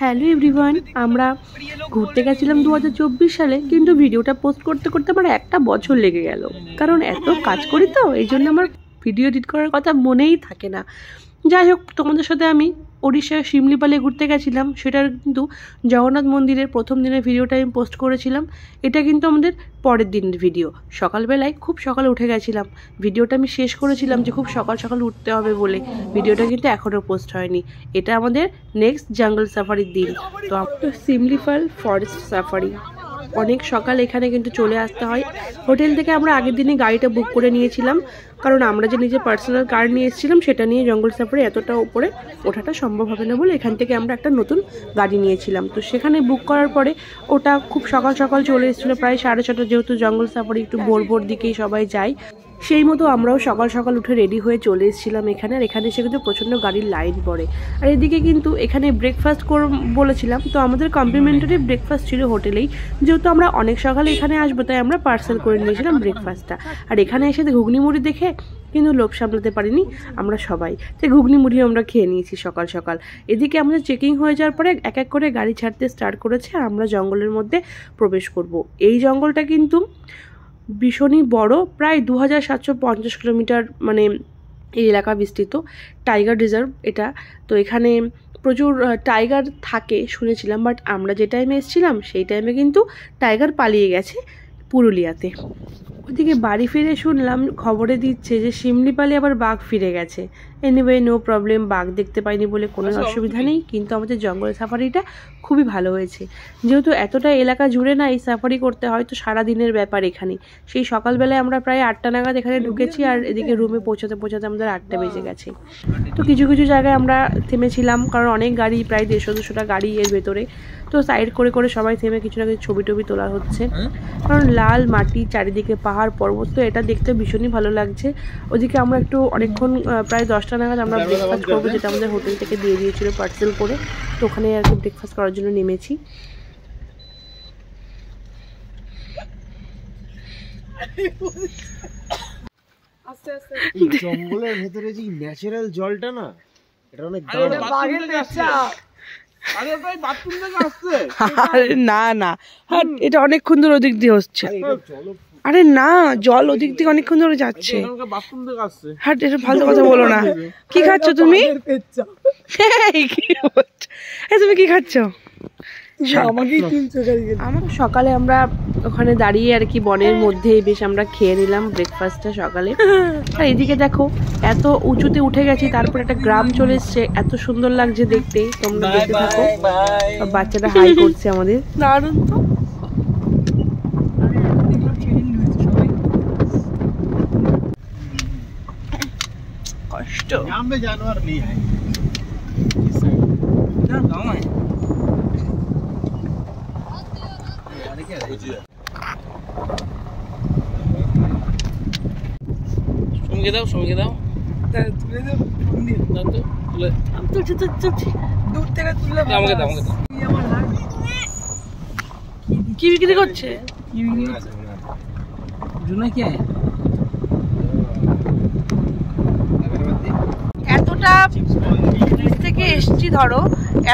Hello everyone, আমরা ঘুরতে গেছিলাম 2024 সালে, কিন্তু ভিডিওটা পোস্ট করতে করতে আমার একটা বছর লেগে গেল। কারণ এত কাজ করি তো এই জন্য আমার ভিডিও এডিট করার কথা মনেই থাকে না। যাই হোক, তোমাদের সাথে আমি ওড়িশার শিমলিপালে ঘুরতে গেছিলাম। সেটার কিন্তু জগন্নাথ মন্দিরের প্রথম দিনের ভিডিওটা আমি পোস্ট করেছিলাম। এটা কিন্তু আমাদের পরের দিনের ভিডিও। সকালবেলায় খুব সকালে উঠে গেছিলাম। ভিডিওটা আমি শেষ করেছিলাম যে খুব সকাল সকাল উঠতে হবে বলে। ভিডিওটা কিন্তু এখনও পোস্ট হয়নি। এটা আমাদের নেক্সট জঙ্গল সাফারির দিন। তো শিমলিপাল ফরেস্ট সাফারি অনেক সকাল এখানে কিন্তু চলে আসতে হয়। হোটেল থেকে আমরা আগের দিনই গাড়িটা বুক করে নিয়েছিলাম, কারণ আমরা যে নিজে পার্সোনাল কার নিয়ে এসেছিলাম সেটা নিয়ে জঙ্গল সাফারি এতটা উপরে ওঠাটা সম্ভব হবে না বলে এখান থেকে আমরা একটা নতুন গাড়ি নিয়েছিলাম। তো সেখানে বুক করার পরে ওটা খুব সকাল সকাল চলে এসেছিলো, প্রায় 6:30। যেহেতু জঙ্গল সাফারি একটু ভোর ভোর দিকেই সবাই যায়, সেই মতো আমরাও সকাল সকাল উঠে রেডি হয়ে চলে এসেছিলাম এখানে। আর এখানে এসে কিন্তু প্রচণ্ড গাড়ির লাইন পড়ে। আর এদিকে কিন্তু এখানে ব্রেকফাস্ট বলেছিলাম, তো আমাদের কমপ্লিমেন্টারি ব্রেকফাস্ট ছিল হোটেলেই। যেহেতু আমরা অনেক সকালে এখানে আসবো তাই আমরা পার্সেল করে নিয়েছিলাম ব্রেকফাস্টটা। আর এখানে এসে ঘুগনি মুড়ি দেখে কিন্তু লোভ সামলাতে পারিনি আমরা সবাই, তাই ঘুগনি মুড়ি আমরা খেয়ে নিয়েছি সকাল সকাল। এদিকে আমাদের চেকিং হয়ে যাওয়ার পরে এক এক করে গাড়ি ছাড়তে স্টার্ট করেছে। আর আমরা জঙ্গলের মধ্যে প্রবেশ করব। এই জঙ্গলটা কিন্তু ভীষণই বড়, প্রায় 2750 কিলোমিটার মানে এই এলাকা বিস্তৃত। টাইগার রিজার্ভ এটা। তো এখানে প্রচুর টাইগার থাকে শুনেছিলাম, বাট আমরা যে টাইমে এসেছিলাম সেই টাইমে কিন্তু টাইগার পালিয়ে গেছে পুরুলিয়াতে। ওদিকে বাড়ি ফিরে শুনলাম খবরে দিচ্ছে যে শিমলিপালে আবার বাঘ ফিরে গেছে। এনিওয়ে, নো প্রবলেম, বাঘ দেখতে পাইনি বলে কোনো অসুবিধা নেই। কিন্তু আমাদের জঙ্গল সাফারিটা খুবই ভালো হয়েছে। যেহেতু এতটা এলাকা জুড়ে না এই সাফারি করতে হয়, তো সারাদিনের ব্যাপার এখানে। সেই সকালবেলায় আমরা প্রায় 8টা নাগাদ এখানে ঢুকেছি, আর এদিকে রুমে পৌঁছাতে আমাদের 8টা বেজে গেছে। তো কিছু কিছু জায়গায় আমরা থেমেছিলাম, কারণ অনেক গাড়ি, প্রায় 150-200টা গাড়ি এর ভেতরে। তো সাইড করে করে সবাই থেমে কিছু না কিছু ছবি টবি তোলা হচ্ছে, কারণ লাল মাটি, চারিদিকে পাহাড় পর্বত, তো এটা দেখতে ভীষণই ভালো লাগছে। ওদিকে আমরা একটু অনেকক্ষণ প্রায় 10টা নাগাদ আমরা ব্রেকফাস্ট করবো, যেটা আমাদের হোটেল থেকে দিয়ে দিয়েছিল পার্সেল করে। তো ওখানে আর কি ব্রেকফাস্ট করার জন্য নেমেছি। জঙ্গলের ভেতরে যে ন্যাচারাল জলটা না, এটা অনেক আরে না না, এটা অনেকক্ষণ ধরে ওদিক দিয়ে হচ্ছে। আরে না, জল ওদিক থেকে অনেকক্ষণ ধরে যাচ্ছে। হ্যাঁ, এটা ভালো কথা বলো না। কি খাচ্ছ তুমি? তুমি কি খাচ্ছ? আমার সকালে আমরা ওখানে দাঁড়িয়ে আর কি বনের মধ্যে বেশ আমরা খেয়ে নিলাম ব্রেকফাস্টটা সকালে। আর এদিকে দেখো এত উঁচুতে উঠে গেছি, তারপর একটা গ্রাম চলে এসছে, এত সুন্দর লাগছে দেখতে। তোমরা দেখতে থাকো। বাচ্চাটা হাই করছে আমাদের, দারুণ তো। কষ্ট জানোয়ার নেই সঙ্গে দাও তুলে দাও দূর থেকে তুলে আমাকে দাও কি বিক্রি করছে? এতটা নিচ থেকে এসছি, ধরো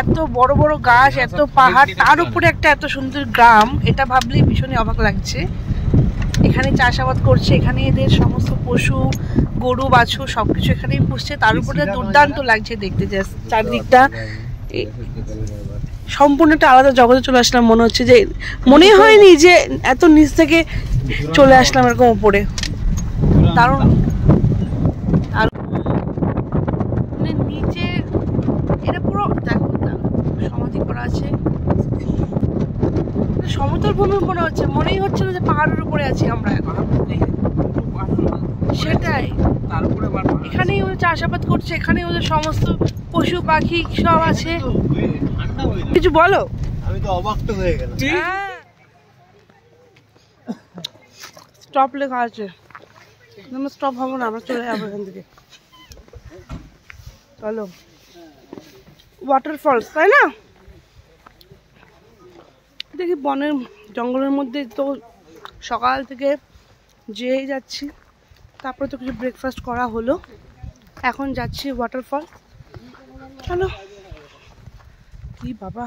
এত বড় বড় গাছ, এত পাহাড়, তার উপরে একটা এত সুন্দর গ্রাম, এটা ভাবলেই ভীষণই অবাক লাগছে। এখানে চাষাবাদ করছে, এখানে এদের সমস্ত পশু, গরু বাছুর সবকিছু এখানেই পুষছে। তার উপরে দুর্দান্ত লাগছে দেখতে। চারদিকটা সম্পূর্ণ একটা আলাদা জগতে চলে আসলাম। মনে হচ্ছে যে মনে হয়নি যে এত নিচ থেকে চলে আসলাম এরকম উপরে। দারুণ। আর নিচে এটা পুরো দেখো সমাধি করা আছে, সমতল ভূমি মনে হচ্ছে, মনেই হচ্ছে না যে পাহাড়ের উপরে আছি আমরা এখন। সেটাই, এখানেই ওদের চাষাবাদ করছে, এখানে ওদের সমস্ত পশু পাখি সব আছে। কিছু বলো। আমি তো অবাক হয়ে গেলাম। স্টপ লেখা আছে, আমরা স্টপ হবো না, আমরা চলে যাবো এখান থেকে। চলো, ওয়াটারফলস, তাই না? দেখি বনের জঙ্গলের মধ্যে তো সকাল থেকে যেই যাচ্ছি, তারপরে তো কিছু ব্রেকফাস্ট করা হলো, এখন যাচ্ছি ওয়াটারফল। চলো। কি বাবা,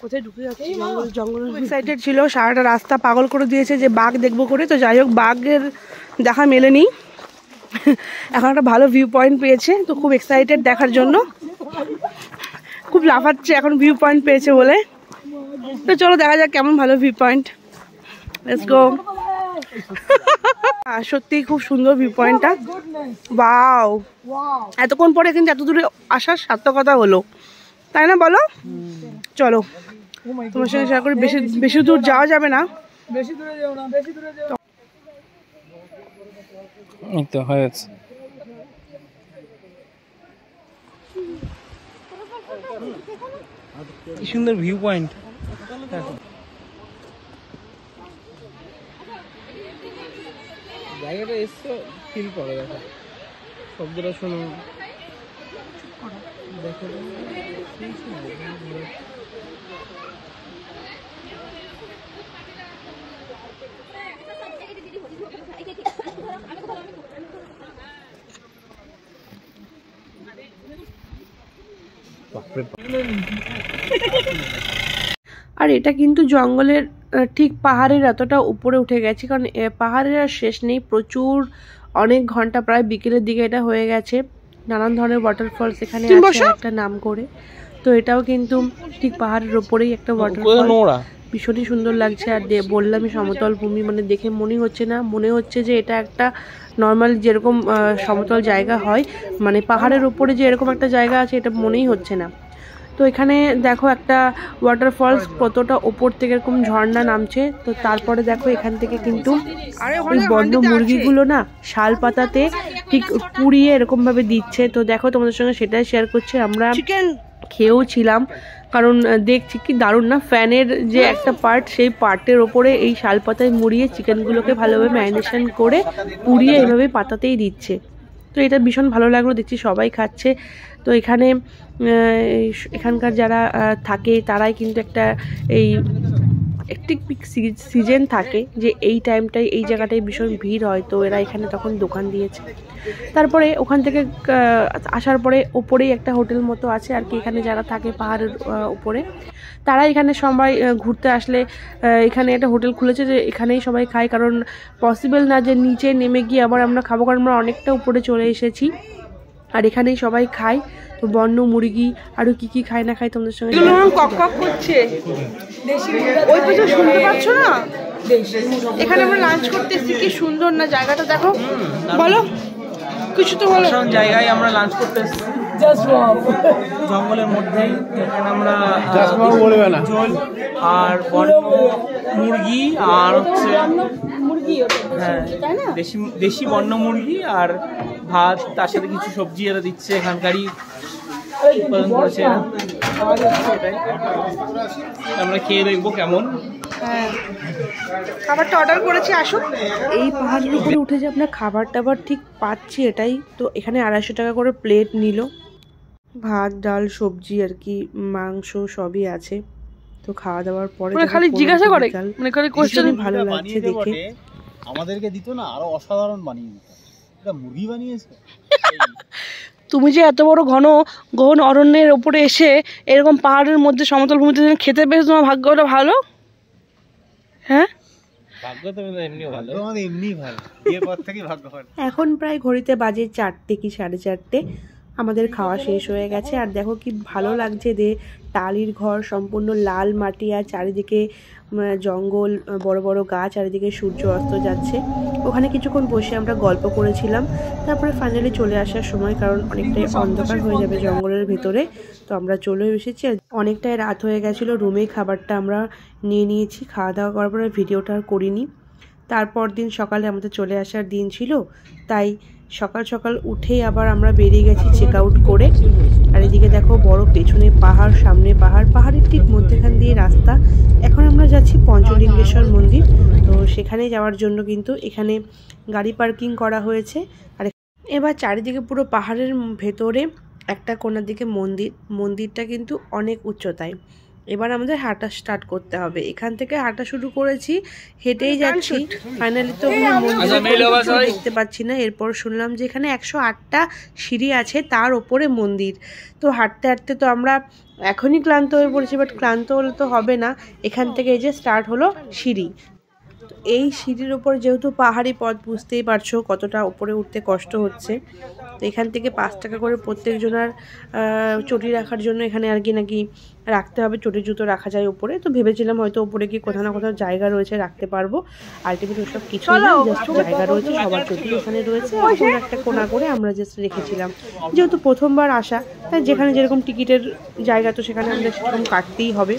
কোথায় ঢুকে যাচ্ছে জঙ্গল জঙ্গল। এক্সাইটেড ছিল, সারাটা রাস্তা পাগল করে দিয়েছে যে বাঘ দেখবো করে। তো যাই হোক, বাঘের দেখা মেলেনি। এখন একটা ভালো ভিউ পয়েন্ট পেয়েছে, তো খুব এক্সাইটেড দেখার জন্য, খুব লাফাচ্ছে এখন ভিউ পয়েন্ট পেয়েছে বলে। তো চলো দেখা যাক কেমন ভালো ভিউ পয়েন্ট। Let's go. সত্যি খুব সুন্দর ভিউ পয়েন্টটা। ওয়াও, এতক্ষণ পরে কিন্তু এত দূরে আসার সার্থকতা হলো, তাই না বলো? চলো তোমার সঙ্গে শেয়ার করি। বেশি বেশি দূর যাওয়া যাবে না, বেশি দূরে যাও না, বেশি দূরে যাও। এই তো হয়েছে। কি সুন্দর ভিউ পয়েন্ট। জায়গাটা এসে ফিল করে, দেখো শব্দটা শোনো, দেখো আর এটা কিন্তু জঙ্গলের ঠিক পাহাড়ের এতটা উপরে উঠে গেছে, কারণ পাহাড়ের আর শেষ নেই, প্রচুর অনেক ঘন্টা, প্রায় বিকেলের দিকে এটা হয়ে গেছে। নানান ধরনের ওয়াটারফলস এখানে আছে একটা নাম করে। তো এটাও কিন্তু ঠিক পাহাড়ের ওপরেই একটা ওয়াটারফল, ভীষণই সুন্দর লাগছে। আর বললামই সমতল ভূমি, মানে দেখে মনে হচ্ছে না, মনে হচ্ছে যে এটা একটা নর্মাল যেরকম সমতল জায়গা হয়, মানে পাহাড়ের উপরে যে এরকম একটা জায়গা আছে এটা মনেই হচ্ছে না। তো এখানে দেখো একটা ওয়াটারফলস, কতটা ওপর থেকে এরকম ঝর্ণা নামছে। তো তারপরে দেখো এখান থেকে কিন্তু ওই বন্য মুরগিগুলো না শাল পাতাতে ঠিক পুড়িয়ে এরকম ভাবে দিচ্ছে। তো দেখো তোমাদের সঙ্গে সেটাই শেয়ার করছি। আমরা খেয়েও ছিলাম, কারণ দেখছি কি দারুণ না, ফ্যানের যে একটা পার্ট, সেই পার্টের ওপরে এই শাল পাতায় মুড়িয়ে চিকেনগুলোকে ভালোভাবে ম্যারিনেশন করে পুড়িয়ে এইভাবে পাতাতেই দিচ্ছে। তো এটা ভীষণ ভালো লাগলো, দেখছি সবাই খাচ্ছে। তো এখানে এখানকার যারা থাকে তারাই কিন্তু একটা এই একটি সিজন থাকে যে এই টাইমটাই এই জায়গাটায় ভীষণ ভিড় হয়, তো এরা এখানে তখন দোকান দিয়েছে। তারপরে ওখান থেকে আসার পরে ওপরেই একটা হোটেল মতো আছে আর কি, এখানে যারা থাকে পাহাড়ের উপরে তারা এখানে সবাই ঘুরতে আসলে এখানে একটা হোটেল খুলেছে যে এখানেই সবাই খায়, কারণ পসিবল না যে নিচে নেমে গিয়ে আবার আমরা খাবো, কারণ আমরা অনেকটা উপরে চলে এসেছি আর এখানেই সবাই খায়। তো বন্য মুরগি আরো কি কি খায় না খায় তোমাদের সঙ্গে কক কক করছে, ওই পাশে শুনতে পাচ্ছ না? এখানে আমরা লাঞ্চ করতে এসেছি, কি সুন্দর না জায়গাটা, দেখো বলো কিছু তো বলো। জায়গায় আমরা লাঞ্চ করতে এসেছি জঙ্গলের মধ্যে, এখানে আমরা ঝোল আর বন্য মুরগি আর হচ্ছে হ্যাঁ দেশি বন্য মুরগি আর ভাত, তার সাথে কিছু সবজি এরা দিচ্ছে, এখানকারই উৎপাদন করেছে। আমরা খেয়ে দেখবো কেমন। খাবারটা অর্ডার করেছি, আসুন। এই পাহাড়ের উপরে উঠে যে আপনার খাবার টাবার ঠিক পাচ্ছি এটাই। তো এখানে 250 টাকা করে প্লেট নিল, ভাত ডাল সবজি আর কি, মাংস সবই আছে। তো খাওয়া দাওয়ার পরে খালি জিজ্ঞাসা করে, মানে করে কোশ্চেন ভালো লাগছে দেখে। আমাদেরকে দিত না, আরো অসাধারণ বানিয়ে দিত, এটা মুরগি বানিয়েছে। তুমি যে এত বড় গহন অরণ্যের উপরে এসে এরকম পাহাড়ের মধ্যে সমতল ভূমিতে খেতে পেয়েছো, তোমার ভাগ্যটা ভালো। হ্যাঁ, এখন প্রায় ঘড়িতে বাজে 4টে কি 4:30। আমাদের খাওয়া শেষ হয়ে গেছে। আর দেখো কি ভালো লাগছে, টালির ঘর, সম্পূর্ণ লাল মাটি, আর চারিদিকে জঙ্গল, বড় বড় গাছ, আর এদিকে সূর্য অস্ত যাচ্ছে। ওখানে কিছুক্ষণ বসে আমরা গল্প করেছিলাম। তারপরে ফাইনালি চলে আসার সময়, কারণ অনেকটাই অন্ধকার হয়ে যাবে জঙ্গলের ভেতরে, তো আমরা চলে এসেছি। অনেকটাই রাত হয়ে গেছিলো, রুমেই খাবারটা আমরা নিয়ে নিয়েছি। খাওয়া দাওয়া করার পরে ভিডিওটা আর করিনি। তারপর দিন সকালে আমাদের চলে আসার দিন ছিল, তাই সকাল সকাল উঠেই আবার আমরা বেরিয়ে গেছি চেক আউট করে। আর এদিকে দেখো বড় পেছনে পাহাড়, সামনে পাহাড়, পাহাড়ের ঠিক মধ্যেখান দিয়ে রাস্তা। এখন আমরা যাচ্ছি পঞ্চলিঙ্গেশ্বর মন্দির, তো সেখানে যাওয়ার জন্য কিন্তু এখানে গাড়ি পার্কিং করা হয়েছে। আর এবার চারিদিকে পুরো পাহাড়ের ভেতরে একটা কোণার দিকে মন্দিরটা কিন্তু অনেক উচ্চতায়। এবার আমাদের হাঁটা স্টার্ট করতে হবে। এখান থেকে হাঁটা শুরু করেছি, হেঁটেই যাচ্ছি। ফাইনালি তো দেখতে পাচ্ছি না। এরপর শুনলাম যে এখানে 108টা সিঁড়ি আছে, তার ওপরে মন্দির। তো হাঁটতে হাঁটতে তো আমরা এখনই ক্লান্ত হয়ে পড়েছি, বাট ক্লান্ত হলে তো হবে না। এখান থেকে এই যে স্টার্ট হলো সিঁড়ি। এই সিঁড়ির ওপর যেহেতু পাহাড়ি পথ, বুঝতেই পারছো কতটা উপরে উঠতে কষ্ট হচ্ছে। তো এখান থেকে 5 টাকা করে প্রত্যেকজনের চটি রাখার জন্য এখানে আর কি নাকি রাখতে হবে, চটি জুতো রাখা যায় উপরে। তো ভেবেছিলাম হয়তো উপরে গিয়ে কোথাও না কোথাও জায়গা রয়েছে রাখতে পারবো। আলটিমেটলি ওসব কিছু না, জাস্ট জায়গা রয়েছে, সবার চটি এখানে রয়েছে। কোনো একটা কোনা করে আমরা জাস্ট রেখেছিলাম, যেহেতু প্রথমবার আসা, তাই যেখানে যেরকম টিকিটের জায়গা তো সেখানে আমাদের সেরকম কাটতেই হবে।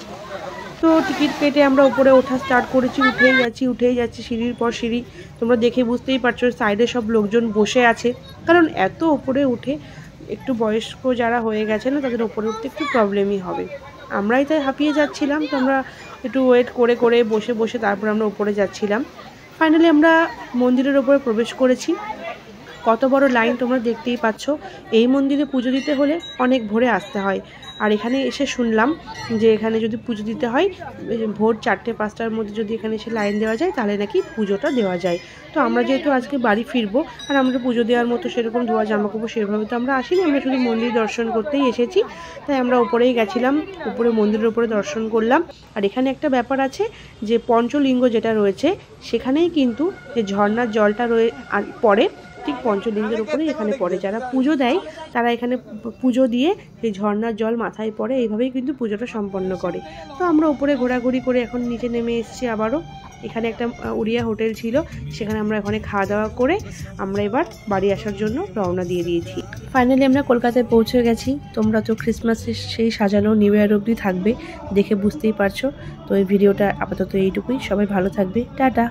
তো টিকিট কেটে আমরা উপরে ওঠা স্টার্ট করেছি। উঠেই যাচ্ছি সিঁড়ির পর সিঁড়ি। তোমরা দেখে বুঝতেই পারছো সাইডে সব লোকজন বসে আছে, কারণ এত উপরে উঠে একটু বয়স্ক যারা হয়ে গেছে না, তাদের উপরে উঠতে একটু প্রবলেমই হবে। আমরাই তাই হাঁপিয়ে যাচ্ছিলাম। তো আমরা একটু ওয়েট করে করে বসে তারপর আমরা উপরে যাচ্ছিলাম। ফাইনালি আমরা মন্দিরের ওপরে প্রবেশ করেছি। কত বড় লাইন তোমরা দেখতেই পাচ্ছ। এই মন্দিরে পুজো দিতে হলে অনেক ভোরে আসতে হয়। আর এখানে এসে শুনলাম যে এখানে যদি পুজো দিতে হয় ভোর 4টে-5টার মধ্যে যদি এখানে এসে লাইন দেওয়া যায় তাহলে নাকি পুজোটা দেওয়া যায়। তো আমরা যেহেতু আজকে বাড়ি ফিরবো, আর আমরা পুজো দেওয়ার মতো সেরকম ধোয়া জামাকাপড় সেভাবে তো আমরা আসিনি, আমরা শুধু মন্দির দর্শন করতেই এসেছি। তাই আমরা উপরেই গেছিলাম, উপরে মন্দিরের উপরে দর্শন করলাম। আর এখানে একটা ব্যাপার আছে যে পঞ্চলিঙ্গ যেটা রয়েছে সেখানেই কিন্তু যে ঝর্ণার জলটা পড়ে, ঠিক পঞ্চলিঙ্গের উপরেই এখানে পড়ে। যারা পুজো দেয় তারা এখানে পুজো দিয়ে সেই ঝর্ণার জল মাথায় পড়ে, এইভাবেই কিন্তু পুজোটা সম্পন্ন করে। তো আমরা উপরে ঘোরাঘুরি করে এখন নিচে নেমে এসেছি আবারও। এখানে একটা উড়িয়া হোটেল ছিল, সেখানে আমরা এখানে খাওয়া দাওয়া করে আমরা এবার বাড়ি আসার জন্য রওনা দিয়ে দিয়েছি। ফাইনালি আমরা কলকাতায় পৌঁছে গেছি। তোমরা তো ক্রিসমাসের সেই সাজানো নিউ ইয়ার অবধি থাকবে, দেখে বুঝতেই পারছো। তো এই ভিডিওটা আপাতত এইটুকুই। সবাই ভালো থাকবে, টাটা।